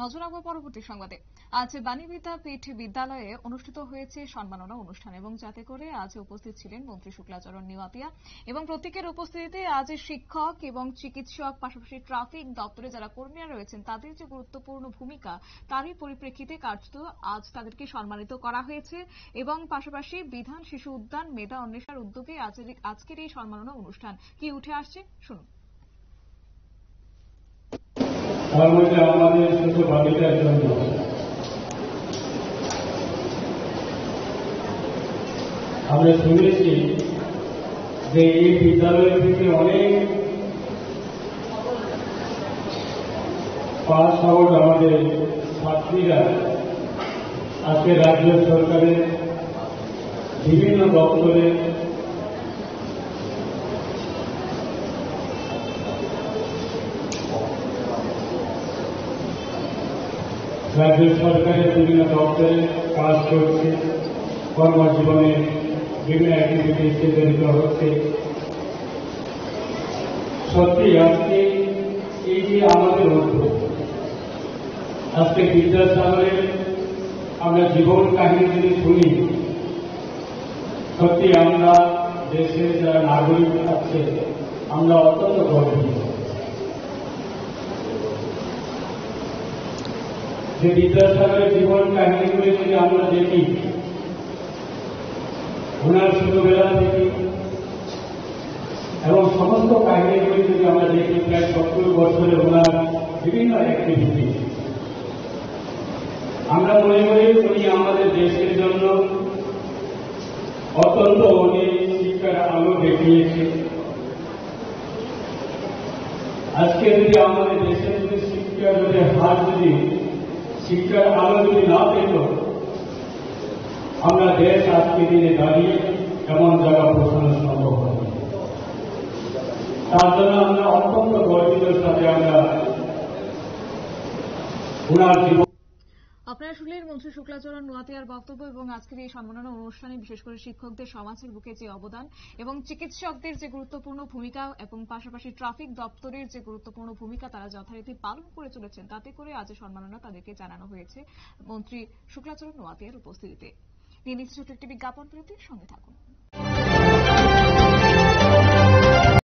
নজর রাখবো পরবর্তী সংবাদে। আজ বাণীবিদ্যাপীঠ বিদ্যালয়ে অনুষ্ঠিত হয়েছে সম্মাননা অনুষ্ঠান এবং যাতে করে আজ উপস্থিত ছিলেন মন্ত্রী শুক্লাচরণ নিওয়াতিয়া এবং প্রত্যেকের উপস্থিতিতে আজ শিক্ষক এবং চিকিৎসক পাশাপাশি ট্রাফিক দপ্তরে যারা কর্মীরা রয়েছেন তাদের যে গুরুত্বপূর্ণ ভূমিকা তারই পরিপ্রেক্ষিতে কার্যত আজ তাদেরকে সম্মানিত করা হয়েছে এবং পাশাপাশি বিধান শিশু উদ্যান মেধা অন্বেষার উদ্যোগে আজকের এই সম্মাননা অনুষ্ঠান কি উঠে আসছে শুনুন। তার মধ্যে আমাদের ছোট বালিকার জন্য আমরা শুনেছি যে এই বিদ্যালয় থেকে অনেক পাস আউট আমাদের ছাত্রীরা আজকে রাজ্য সরকারের বিভিন্ন দপ্তরে রাজ্য সরকারের বিভিন্ন দপ্তরে কাজ করছে, কর্মজীবনে বিভিন্ন অ্যাক্টিভিটিসে জড়িত হচ্ছে। সত্যি আজকে এই যে আমাদের উদ্যোগ, আজকে বিদ্যাসাগরের আমরা জীবন কাহিনী যদি শুনি, সত্যি আমরা দেশের যারা নাগরিক আছে আমরা অত্যন্ত গর্বিত যে বিদ্যাসাগরের জীবন কাহিনীগুলি যদি আমরা দেখি, ওনার ছোটবেলা থেকে এবং সমস্ত কাহিনীগুলি যদি আমরা দেখি, প্রায় 70 বছরে ওনার বিভিন্ন অ্যাক্টিভিটি, আমরা মনে করি উনি আমাদের দেশের জন্য অত্যন্ত উনি শিক্ষার আলো দেখিয়েছে। আজকে যদি আমাদের দেশে যদি শিক্ষার যদি হার যদি শিক্ষার আলো যদি না পেত, আমরা দেশ আজকে দিনে দাঁড়িয়ে এমন জায়গা পৌঁছানো সম্ভব হবে। তার জন্য আমরা অত্যন্ত গর্বিতের সাথে আমরা ওনার জীবন। আপনারা শুনলেন মন্ত্রী শুক্লাচরণ নোয়াতিয়ার বক্তব্য এবং আজকের এই সম্মাননা অনুষ্ঠানে বিশেষ করে শিক্ষকদের সমাজের বুকে যে অবদান এবং চিকিৎসকদের যে গুরুত্বপূর্ণ ভূমিকা এবং পাশাপাশি ট্রাফিক দপ্তরের যে গুরুত্বপূর্ণ ভূমিকা তারা যথারীতি পালন করে চলেছেন, তাতে করে আজ সম্মাননা তাদেরকে জানানো হয়েছে মন্ত্রী শুক্লাচরণ নোয়াতিয়ার উপস্থিতিতে। নিয়ে নিচ্ছে ছোট্ট একটি বিজ্ঞাপন বিরতির সঙ্গে থাকুন।